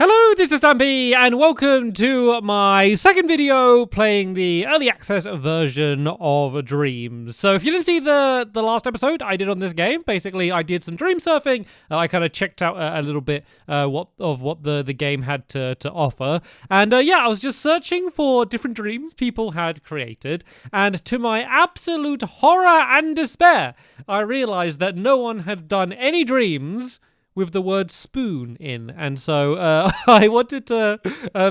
Hello, this is Stampy, and welcome to my second video playing the early access version of Dreams. So if you didn't see the last episode I did on this game, basically I did some dream surfing. I kind of checked out a little bit what the game had to offer. And yeah, I was just searching for different dreams people had created. And to my absolute horror and despair, I realized that no one had done any dreams with the word spoon in, and so I wanted to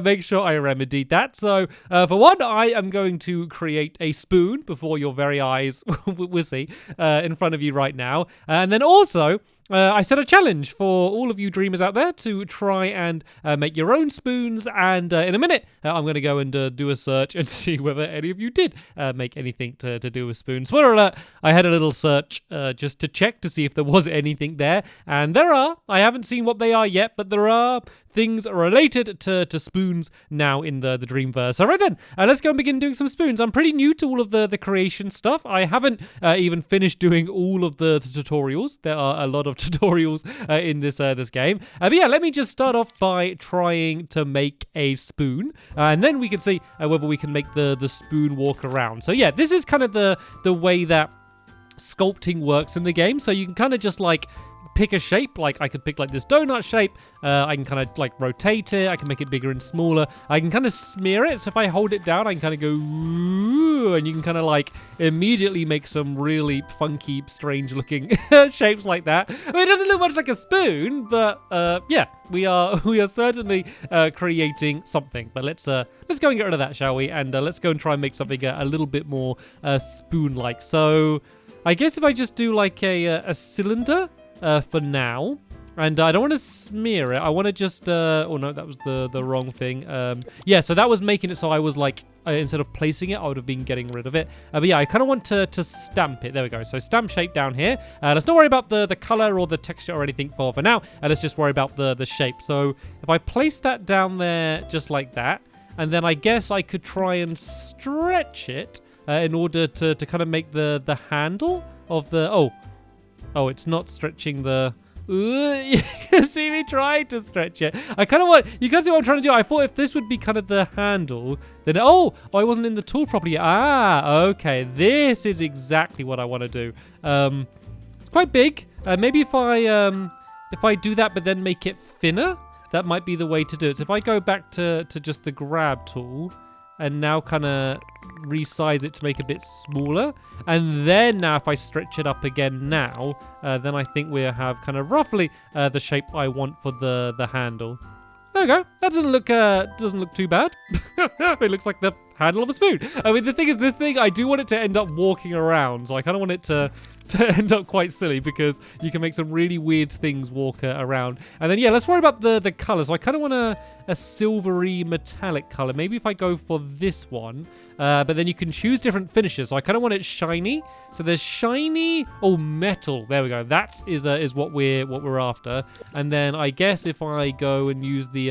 make sure I remedied that. So for one, I am going to create a spoon before your very eyes, we'll see, in front of you right now. And then also, I set a challenge for all of you dreamers out there to try and make your own spoons, and in a minute I'm going to go and do a search and see whether any of you did make anything to do with spoons. Spoiler alert, I had a little search just to check to see if there was anything there, and there are. I haven't seen what they are yet, but there are things related to spoons now in the Dreamverse. So right then, let's go and begin doing some spoons. I'm pretty new to all of the creation stuff. I haven't even finished doing all of the tutorials. There are a lot of tutorials in this game. But yeah, let me just start off by trying to make a spoon, and then we can see whether we can make the spoon walk around. So yeah, this is kind of the way that sculpting works in the game. So you can kind of just like pick a shape. Like I could pick like this donut shape. I can kind of like rotate it. I can make it bigger and smaller. I can kind of smear it. So if I hold it down, I can kind of go ooh, and you can kind of like immediately make some really funky, strange looking shapes like that. I mean, it doesn't look much like a spoon, but yeah, we are certainly creating something. But let's go and get rid of that, shall we? And let's go and try and make something a little bit more spoon-like. So I guess if I just do like a cylinder for now, and I don't want to smear it. I want to just oh no, that was the wrong thing. Yeah, so that was making it so I was like instead of placing it, I would have been getting rid of it. But yeah, I kind of want to stamp it. There we go. So stamp shape down here. Let's not worry about the color or the texture or anything for now. Let's just worry about the shape. So if I place that down there just like that, and then I guess I could try and stretch it in order to kind of make the handle of the oh, it's not stretching the... you can see me trying to stretch it. I kind of want... You can see what I'm trying to do. I thought if this would be kind of the handle, then... Oh, I wasn't in the tool properly. Ah, okay. This is exactly what I want to do. It's quite big. Maybe if I do that but then make it thinner, that might be the way to do it. So if I go back to just the grab tool and now kind of resize it to make it a bit smaller, and then now if I stretch it up again now, then I think we'll have kind of roughly the shape I want for the handle. There we go. That doesn't look too bad. It looks like the handle of a spoon. I mean, the thing is, this thing, I do want it to end up walking around, so I kind of want it to end up quite silly, because you can make some really weird things walk around. And then, yeah, let's worry about the color. So I kind of want a silvery metallic color. Maybe if I go for this one, but then you can choose different finishes. So I kind of want it shiny. So there's shiny, metal. There we go. That is what we're after. And then I guess if I go and use the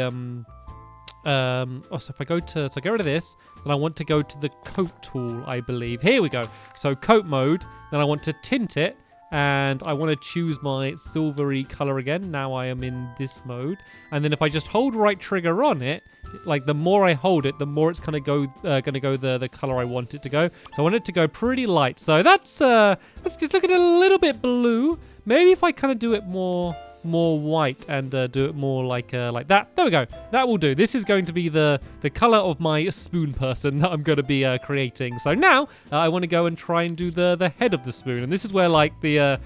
so if I go to get rid of this, then I want to go to the coat tool, I believe. Here we go. So coat mode. Then I want to tint it, and I want to choose my silvery color again. Now I am in this mode. And then if I just hold right trigger on it, like the more I hold it, the more it's kind of going to go the color I want it to go. So I want it to go pretty light. So that's let's just look at it a little bit blue. Maybe if I kind of do it more white and do it more like that. There we go. That will do. This is going to be the color of my spoon person that I'm going to be creating. So now I want to go and try and do the head of the spoon, and this is where like the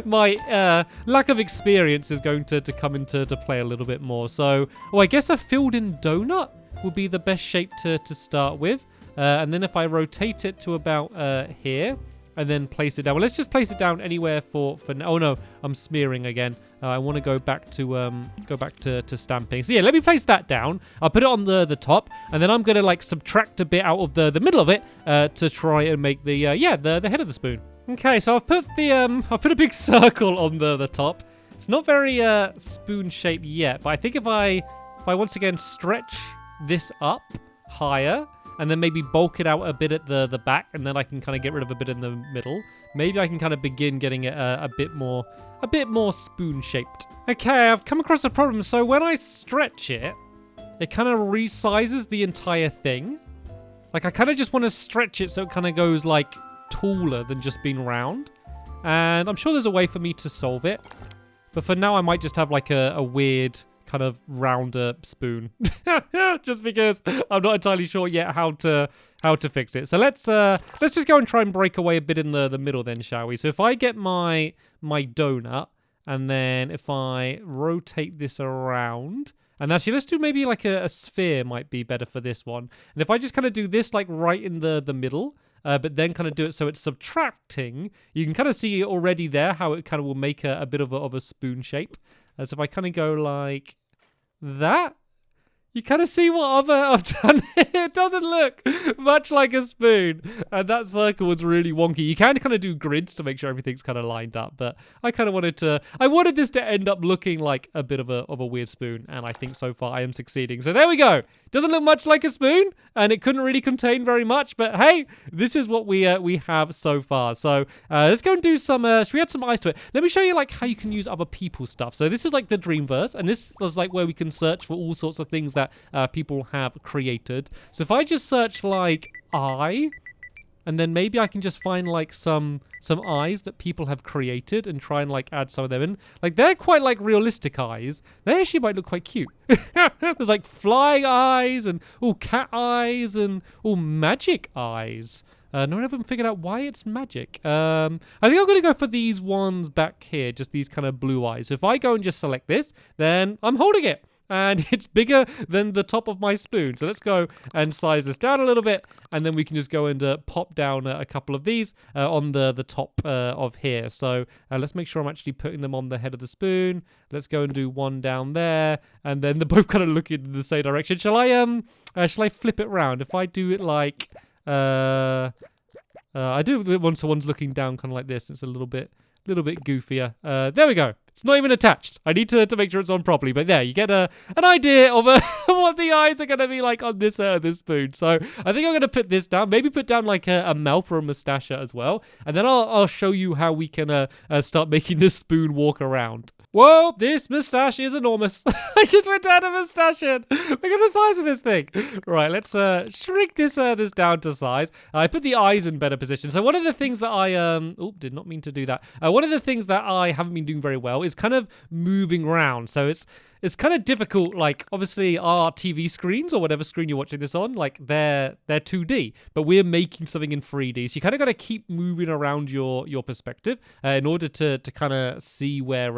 my lack of experience is going to come into play a little bit more. So I guess a filled in donut would be the best shape to start with, and then if I rotate it to about here, and then place it down. Well, let's just place it down anywhere for now. Oh no, I'm smearing again. I want to go back to stamping. So yeah, let me place that down. I'll put it on the top, and then I'm gonna like subtract a bit out of the middle of it to try and make the head of the spoon. Okay, so I've put a big circle on the top. It's not very spoon shaped yet, but I think if I once again stretch this up higher, and then maybe bulk it out a bit at the back, and then I can kind of get rid of a bit in the middle. Maybe I can kind of begin getting it a bit more spoon-shaped. Okay, I've come across a problem. So when I stretch it, it kind of resizes the entire thing. Like, I kind of just want to stretch it so it kind of goes, like, taller than just being round. And I'm sure there's a way for me to solve it. But for now, I might just have, like, a weird kind of rounder spoon. Just because I'm not entirely sure yet how to fix it. So let's just go and try and break away a bit in the middle then, shall we? So if I get my donut, and then if I rotate this around, and actually let's do maybe like a sphere might be better for this one. And if I just kind of do this like right in the middle, but then kind of do it so it's subtracting, you can kind of see already there how it kind of will make a bit of a spoon shape. So if I kind of go like that, you kind of see what I've done. It doesn't look much like a spoon. And that circle was really wonky. You can kind of do grids to make sure everything's kind of lined up. But I kind of wanted this to end up looking like a bit of a weird spoon. And I think so far I am succeeding. So there we go. Doesn't look much like a spoon. And it couldn't really contain very much. But hey, this is what we have so far. So let's go and do some, should we add some eyes to it? Let me show you like how you can use other people's stuff. So this is like the Dreamverse. And this is like where we can search for all sorts of things that people have created. So if I just search like eye, and then maybe I can just find like some eyes that people have created and try and like add some of them in. Like they're quite like realistic eyes. They actually might look quite cute. There's like flying eyes and all cat eyes and all magic eyes. None of them figured out why it's magic. I think I'm going to go for these ones back here, just these kind of blue eyes. So if I go and just select this, then I'm holding it. And it's bigger than the top of my spoon. So let's go and size this down a little bit. And then we can just go and pop down a couple of these on the top of here. So let's make sure I'm actually putting them on the head of the spoon. Let's go and do one down there. And then they're both kind of looking in the same direction. Shall I flip it around? If I do it like... I do it once one's looking down kind of like this. It's a little bit goofier. There we go. It's not even attached. I need to make sure it's on properly. But there, you get an idea of what the eyes are going to be like on this spoon. So I think I'm going to put this down. Maybe put down like a mouth or a mustache as well. And then I'll show you how we can start making this spoon walk around. Whoa, this mustache is enormous. I just went down a mustache in. Look at the size of this thing. Right, let's shrink this down to size. I put the eyes in better position. So one of the things that I did not mean to do that. One of the things that I haven't been doing very well is kind of moving around. So it's kind of difficult. Like obviously our TV screens or whatever screen you're watching this on, like they're 2D, but we're making something in 3D. So you kind of got to keep moving around your perspective in order to kind of see where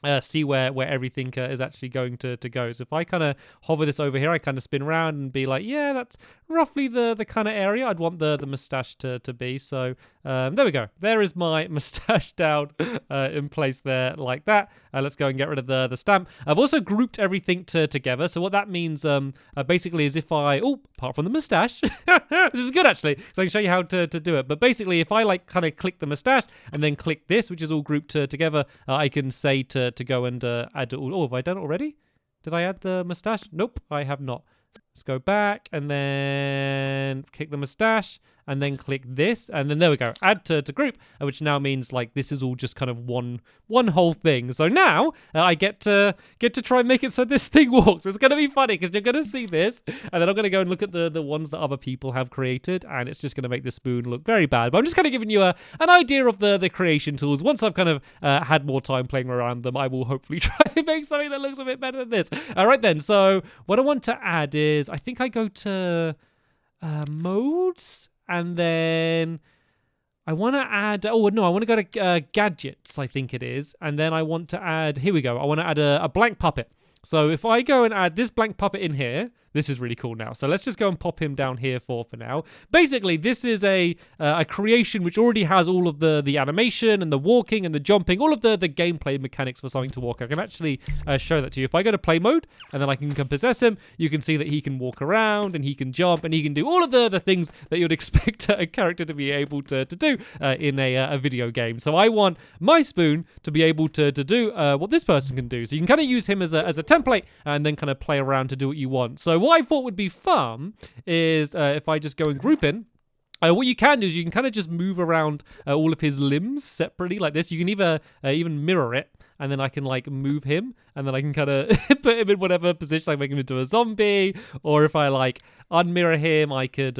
everything is actually going to go. So if I kind of hover this over here, I kind of spin around and be like, yeah, that's roughly the kind of area I'd want the mustache to be. So there we go. There is my mustache down in place there like that. Let's go and get rid of the stamp. I've also grouped everything together. So what that means basically is if apart from the mustache, this is good actually, so I can show you how to do it. But basically if I like kind of click the mustache and then click this, which is all grouped together, I can say to go and add it all. Oh, have I done it already? Did I add the mustache? Nope, I have not. Let's go back and then click the mustache and then click this. And then there we go. Add to group, which now means like this is all just kind of one whole thing. So now I get to try and make it so this thing walks. It's going to be funny because you're going to see this. And then I'm going to go and look at the ones that other people have created. And it's just going to make the spoon look very bad. But I'm just kind of giving you an idea of the creation tools. Once I've kind of had more time playing around them, I will hopefully try and make something that looks a bit better than this. All right then. So what I want to add is I think I go to modes. And then I want to add, I want to go to gadgets, I think it is. And then I want to add, here we go. I want to add a blank puppet. So if I go and add this blank puppet in here, this is really cool now. So let's just go and pop him down here for now. Basically, this is a creation which already has all of the animation and the walking and the jumping, all of the gameplay mechanics for something to walk. I can actually show that to you. If I go to play mode and then I can possess him, you can see that he can walk around and he can jump and he can do all of the things that you'd expect a character to be able to do in a video game. So I want my spoon to be able to do what this person can do. So you can kind of use him as a template and then kind of play around to do what you want. So what I thought would be fun is if I just go and group in. What you can do is you can kind of just move around all of his limbs separately like this. You can either even mirror it, and then I can like move him, and then I can kind of put him in whatever position, like make him into a zombie, or if I like unmirror him, I could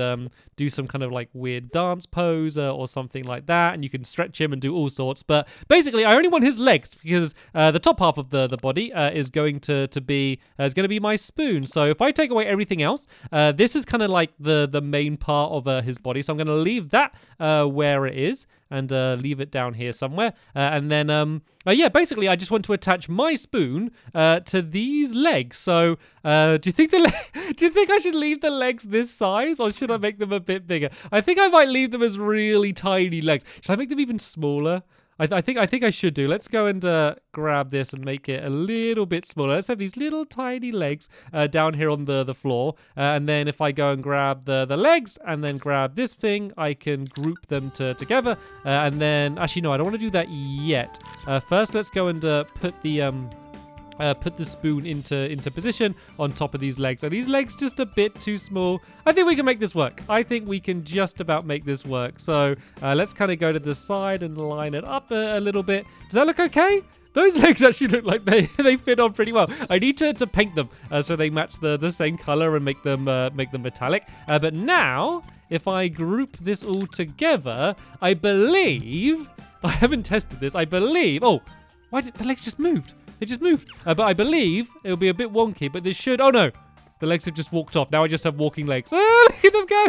do some kind of like weird dance pose or something like that, and you can stretch him and do all sorts. But basically, I only want his legs because the top half of the body is going to be my spoon. So if I take away everything else, this is kind of like the main part of his body. So I'm going to leave that where it is and leave it down here somewhere. And then, yeah, basically, I just want to attach my spoon to these legs. So do you think I should leave the legs this size, or should I make them a bit bigger? I think I might leave them as really tiny legs. Should I make them even smaller? I think I should do. Let's go and grab this and make it a little bit smaller. Let's have these little tiny legs down here on the floor. And then if I go and grab the legs and then grab this thing, I can group them together. And then, actually, no, I don't want to do that yet. First, let's go and put the spoon into position on top of these legs. Are these legs just a bit too small? I think we can make this work. I think we can just about make this work. So let's kind of go to the side and line it up a little bit. Does that look okay? Those legs actually look like they fit on pretty well. I need to paint them so they match the same color and make them metallic. But now, if I group this all together, I believe, I haven't tested this, I believe, oh, why did the legs just moved? They just moved. But I believe it'll be a bit wonky, but this should... Oh, no. The legs have just walked off. Now I just have walking legs. Ah, look at them go.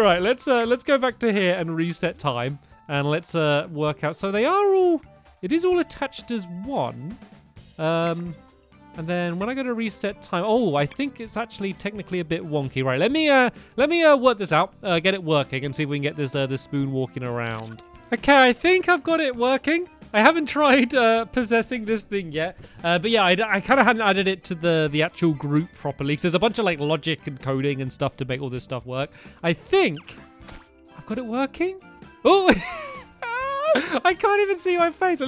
Right, let's go back to here and reset time. And let's work out. So they are all... It is all attached as one. And then when I go to reset time... Oh, I think it's actually technically a bit wonky. Right, let me work this out. Get it working and see if we can get this spoon walking around. Okay, I think I've got it working. I haven't tried possessing this thing yet, but yeah, I kind of hadn't added it to the actual group properly, because there's a bunch of like logic and coding and stuff to make all this stuff work. I think I've got it working. Oh, I can't even see my face. So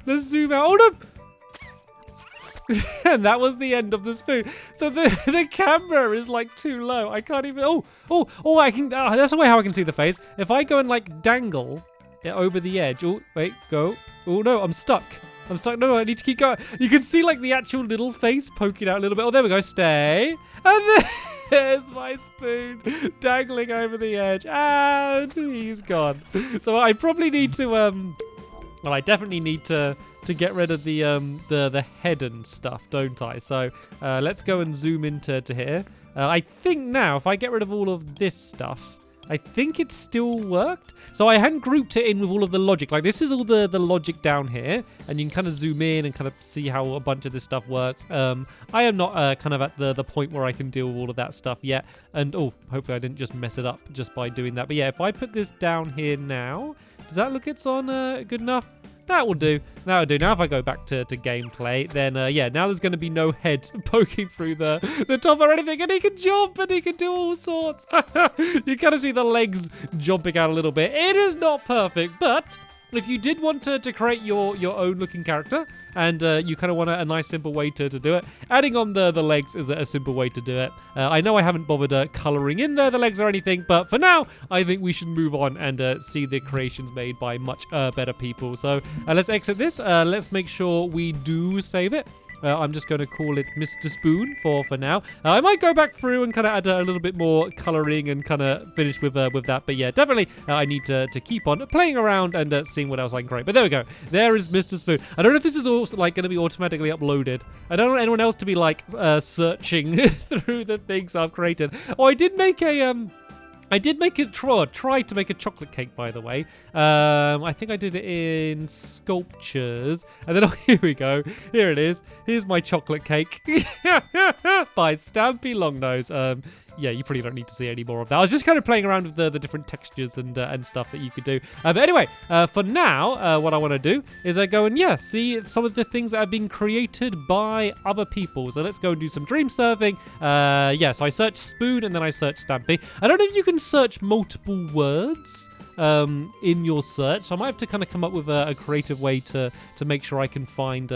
let's zoom out. Oh no! And that was the end of the spoon. So the camera is like too low. I can't even. Oh! I can. That's the way how I can see the face. If I go and like dangle it over the edge. Oh, wait, go. Oh no, I'm stuck. No, I need to keep going. You can see like the actual little face poking out a little bit. Oh, there we go. Stay. And there's my spoon dangling over the edge. And he's gone. So I probably need to, well, I definitely need to get rid of the head and stuff, don't I? So let's go and zoom into here. I think now if I get rid of all of this stuff, I think it still worked. So I hadn't grouped it in with all of the logic. Like this is all the logic down here, and you can kind of zoom in and kind of see how a bunch of this stuff works. I am not kind of at the point where I can deal with all of that stuff yet. And oh, hopefully I didn't just mess it up just by doing that. But yeah, if I put this down here now, does that look it's on good enough? That will do. That'll do. Now if I go back to gameplay, then yeah, now there's going to be no head poking through the top or anything, and he can jump and he can do all sorts. You kind of see the legs jumping out a little bit. It is not perfect, but if you did want to create your own looking character, and you kind of want a nice simple way to do it, adding on the legs is a simple way to do it. I know I haven't bothered coloring in the legs or anything, but for now I think we should move on and see the creations made by much better people. So let's exit this. Let's make sure we do save it. I'm just going to call it Mr. Spoon for now. I might go back through and kind of add a little bit more coloring and kind of finish with that. But yeah, definitely I need to keep on playing around and seeing what else I can create. But there we go. There is Mr. Spoon. I don't know if this is also like going to be automatically uploaded. I don't want anyone else to be like searching through the things I've created. Oh, I did make try to make a chocolate cake, by the way. I think I did it in sculptures. And then, oh, here we go. Here it is. Here's my chocolate cake by Stampylonghead. Yeah, you probably don't need to see any more of that. I was just kind of playing around with the different textures and stuff that you could do. But anyway, for now, what I want to do is go and, see some of the things that have been created by other people. So let's go and do some dream surfing. So I searched Spoon and then I searched Stampy. I don't know if you can search multiple words in your search. So I might have to kind of come up with a creative way to make sure I can find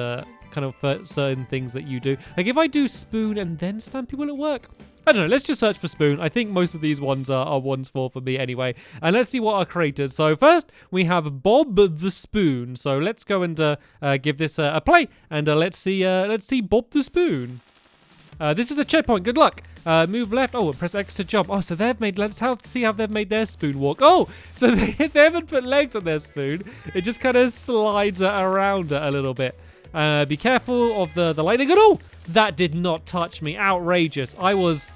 kind of for certain things that you do. Like if I do spoon and then Stampy, will it work? I don't know. Let's just search for spoon. I think most of these ones are ones for me anyway. And let's see what are created. So first we have Bob the Spoon. So let's go and give this a play, and let's see Bob the Spoon. This is a checkpoint. Good luck. Move left. Oh, press X to jump. Oh, so they've made. Let's see how they've made their spoon walk. Oh, so they haven't put legs on their spoon. It just kind of slides around a little bit. Be careful of the lightning. Oh, that did not touch me. Outrageous. I was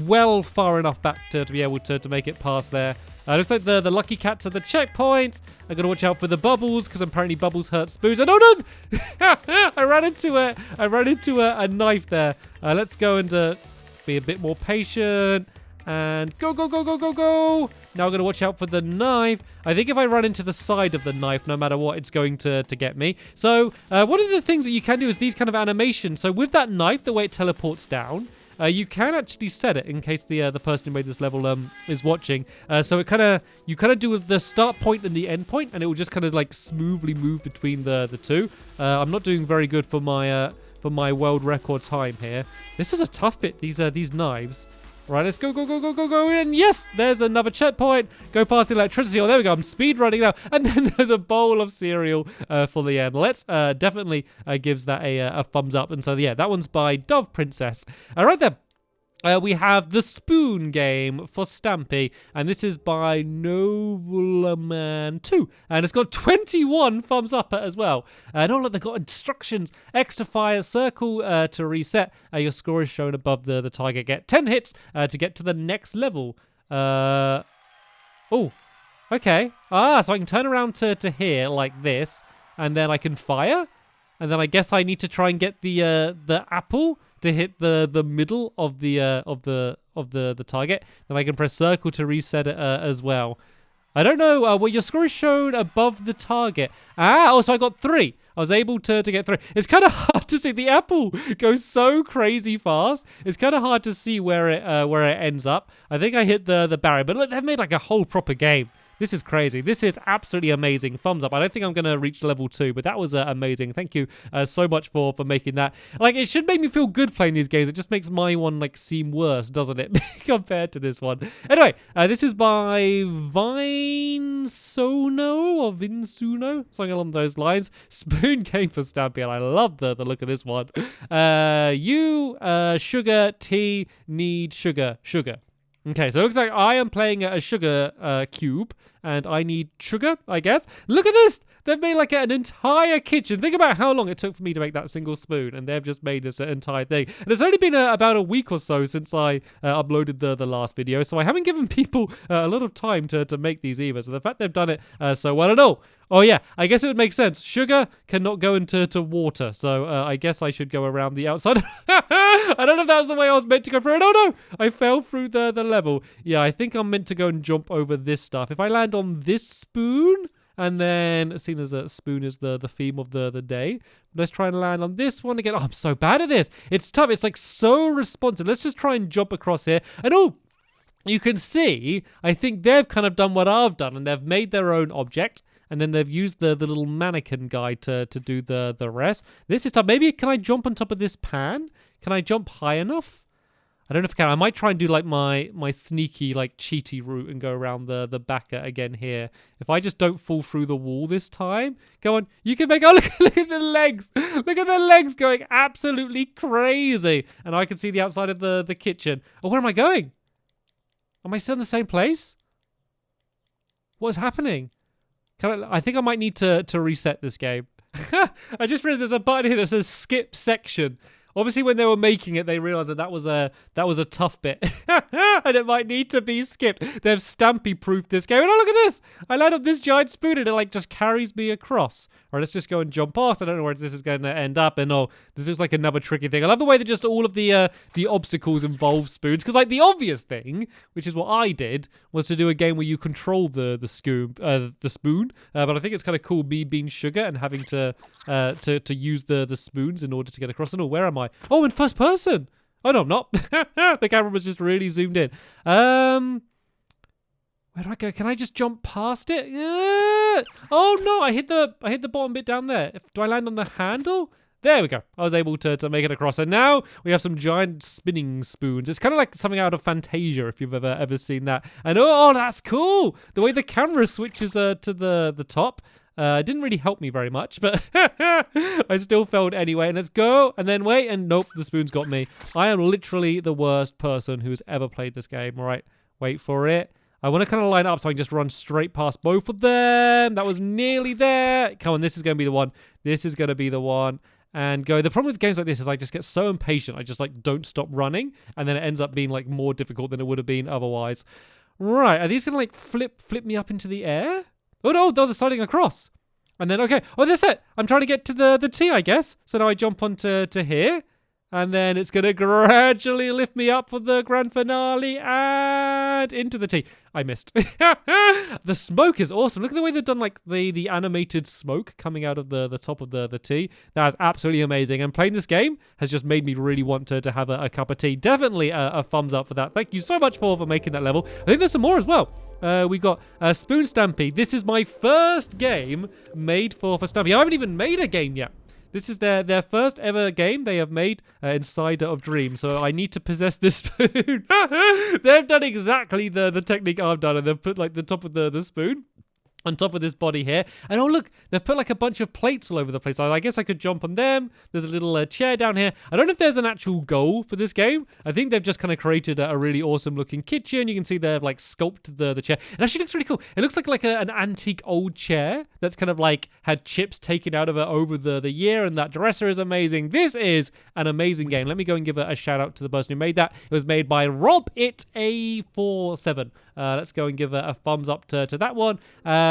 well far enough back to be able to make it past there. Looks like the lucky cats are the checkpoints. I gotta watch out for the bubbles because apparently bubbles hurt spoons. And oh no! I ran into a knife there. Let's go and be a bit more patient. And go. Now I'm going to watch out for the knife. I think if I run into the side of the knife, no matter what, it's going to get me. So one of the things that you can do is these kind of animations. So with that knife, the way it teleports down, you can actually set it in case the person who made this level is watching. So you kind of do the start point and the end point, and it will just kind of like smoothly move between the two. I'm not doing very good for my world record time here. This is a tough bit. These knives. Right, let's go, and yes, there's another checkpoint. Go past the electricity. Oh, there we go. I'm speed running now. And then there's a bowl of cereal for the end. Let's definitely gives that a thumbs up. And so, yeah, that one's by Dove Princess. All right, there. We have the Spoon Game for Stampy, and this is by Novelaman2, and it's got 21 thumbs up as well. And look, they've got instructions: X to fire, circle to reset. Your score is shown above the target. Get 10 hits to get to the next level. Oh, okay. So I can turn around to here like this, and then I can fire, and then I guess I need to try and get the apple to hit the middle of the target. Then I can press circle to reset it as well. I don't know. Well, your score is shown above the target. So I got 3. I was able to get 3. It's kind of hard to see. The apple goes so crazy fast. It's kind of hard to see where it ends up. I think I hit the barrier, but look, they've made like a whole proper game. This is crazy. This is absolutely amazing. Thumbs up. I don't think I'm going to reach level 2, but that was amazing. Thank you so much for making that. Like, it should make me feel good playing these games. It just makes my one, like, seem worse, doesn't it, compared to this one? Anyway, this is by Vinsuno or Vinsuno, something along those lines. Spoon Game for Stampy, and I love the look of this one. Sugar, tea, need sugar. Okay, so it looks like I am playing a sugar cube, and I need sugar, I guess. Look at this! They've made like an entire kitchen. Think about how long it took for me to make that single spoon, and they've just made this entire thing. And it's only been about a week or so since I uploaded the last video, so I haven't given people a lot of time to make these either. So the fact they've done it so well, and oh yeah, I guess it would make sense. Sugar cannot go into water, so I guess I should go around the outside. I don't know if that was the way I was meant to go through it. Oh no, I fell through the level. Yeah, I think I'm meant to go and jump over this stuff. If I land on this spoon, and then, seeing as a spoon is the theme of the day, let's try and land on this one again. Oh, I'm so bad at this. It's tough. It's like so responsive. Let's just try and jump across here. And you can see, I think they've kind of done what I've done, and they've made their own object, and then they've used the little mannequin guy to do the rest. This is tough. Maybe, can I jump on top of this pan? Can I jump high enough? I don't know if I can. I might try and do like my sneaky, like cheaty route and go around the backer again here. If I just don't fall through the wall this time. Go on. You can make... Oh, look at the legs. Look at the legs going absolutely crazy. And I can see the outside of the kitchen. Oh, where am I going? Am I still in the same place? What is happening? I think I might need to reset this game. I just realized there's a button here that says skip section. Obviously, when they were making it, they realized that was a tough bit, and it might need to be skipped. They've Stampy-proofed this game. And oh, look at this! I land on this giant spoon, and it like just carries me across. All right, let's just go and jump past. I don't know where this is going to end up. And this looks like another tricky thing. I love the way that just all of the obstacles involve spoons, because like the obvious thing, which is what I did, was to do a game where you control the spoon. But I think it's kind of cool me being sugar and having to use the spoons in order to get across. And where am I? Oh, in first person. Oh no, I'm not. The camera was just really zoomed in. Where do I go? Can I just jump past it? Oh no, I hit the bottom bit down there. Do I land on the handle? There we go. I was able to make it across. And now we have some giant spinning spoons. It's kind of like something out of Fantasia, if you've ever seen that. And oh, that's cool. The way the camera switches to the top. Didn't really help me very much, but I still failed anyway. And let's go. And then wait. And nope, the spoon's got me. I am literally the worst person who's ever played this game. All right, wait for it. I want to kind of line up so I can just run straight past both of them. That was nearly there. Come on, this is going to be the one. This is going to be the one. And go. The problem with games like this is I just get so impatient. I just like don't stop running. And then it ends up being like more difficult than it would have been otherwise. Right, are these going to like flip me up into the air? Oh no, they're sliding across. And then, okay. Oh, that's it. I'm trying to get to the T, I guess. So now I jump onto here. And then it's going to gradually lift me up for the grand finale and into the T. I missed. The smoke is awesome. Look at the way they've done like the animated smoke coming out of the top of the T. That's absolutely amazing. And playing this game has just made me really want to have a cup of tea. Definitely a thumbs up for that. Thank you so much for making that level. I think there's some more as well. We got Spoon Stampy. This is my first game made for Stampy. I haven't even made a game yet. This is their first ever game they have made inside of Dream. So I need to possess this spoon. They've done exactly the technique I've done. And they've put like the top of the spoon on top of this body here. And oh, look, they've put like a bunch of plates all over the place. I guess I could jump on them. There's a little chair down here. I don't know if there's an actual goal for this game. I think they've just kind of created a really awesome looking kitchen. You can see they've like sculpted the chair. It actually looks really cool. It looks like an antique old chair that's kind of like had chips taken out of it over the year. And that dresser is amazing. This is an amazing game. Let me go and give a shout out to the person who made that. It was made by RobItA47. Let's go and give a thumbs up to that one.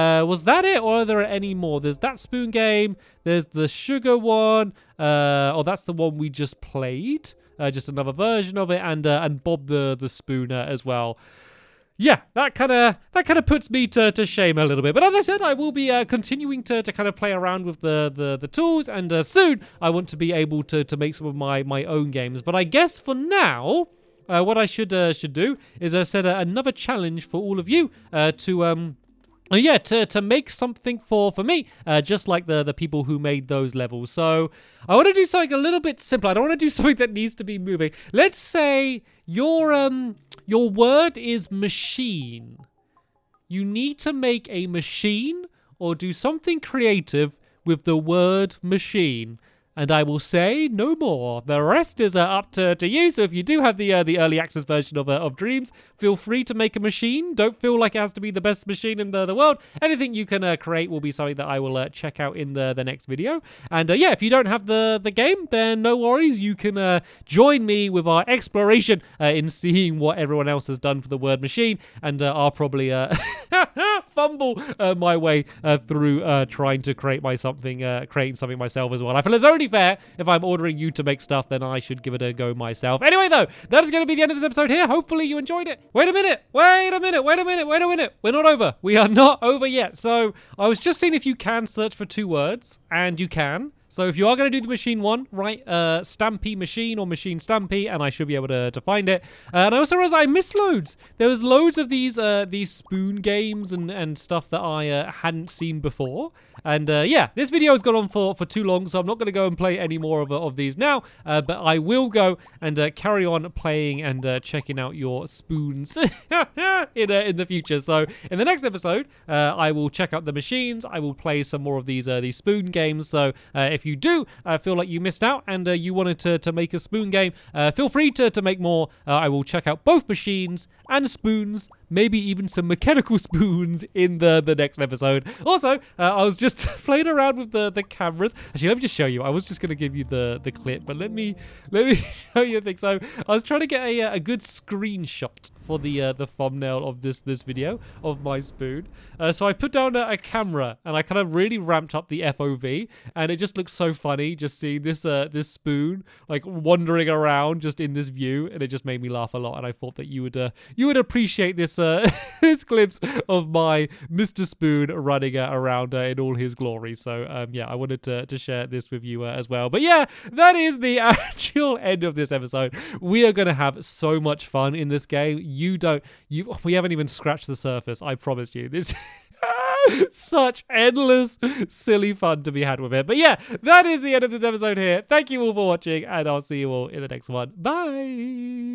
Was that it, or are there any more? There's that spoon game. There's the sugar one. Oh, that's the one we just played. Just another version of it, and Bob the Spooner as well. Yeah, that kind of puts me to shame a little bit. But as I said, I will be continuing to kind of play around with the tools, and soon I want to be able to make some of my own games. But I guess for now, what I should do is set another challenge for all of you to make something for me, just like the people who made those levels. So I want to do something a little bit simpler. I don't want to do something that needs to be moving. Let's say your word is machine. You need to make a machine or do something creative with the word machine. And I will say no more. The rest is up to you. So if you do have the early access version of Dreams, feel free to make a machine. Don't feel like it has to be the best machine in the world. Anything you can create will be something that I will check out in the next video. And if you don't have the game, then no worries. You can join me with our exploration in seeing what everyone else has done for the word machine. And I'll probably fumble my way through trying to creating something myself as well. I feel it's only fair if I'm ordering you to make stuff, then I should give it a go myself. Anyway, though, that is going to be the end of this episode here. Hopefully you enjoyed it. Wait a minute. We're not over. We are not over yet. So I was just seeing if you can search for 2 words, and you can. So if you are going to do the machine one, write Stampy Machine or Machine Stampy, and I should be able to find it. And I also realized I missed loads. There was loads of these spoon games and stuff that I hadn't seen before. And this video has gone on for too long, so I'm not going to go and play any more of these now. But I will go and carry on playing and checking out your spoons in the future. So in the next episode, I will check out the machines. I will play some more of these spoon games. So if you do feel like you missed out and you wanted to make a spoon game, feel free to make more. I will check out both machines and spoons, maybe even some mechanical spoons in the next episode. Also, I was just playing around with the cameras. Actually, let me just show you. I was just going to give you the clip, but let me show you a thing. So I was trying to get a good screenshot for the thumbnail of this video of my spoon. So I put down a camera and I kind of really ramped up the FOV, and it just looks so funny just seeing this spoon like wandering around just in this view, and it just made me laugh a lot. And I thought that you would appreciate this this clips of my Mr. Spoon running around in all his glory. So I wanted to share this with you as well. But yeah, that is the actual end of this episode. We are gonna have so much fun in this game. We haven't even scratched the surface. I promise you. This Such endless, silly fun to be had with it. But yeah, that is the end of this episode here. Thank you all for watching, and I'll see you all in the next one. Bye.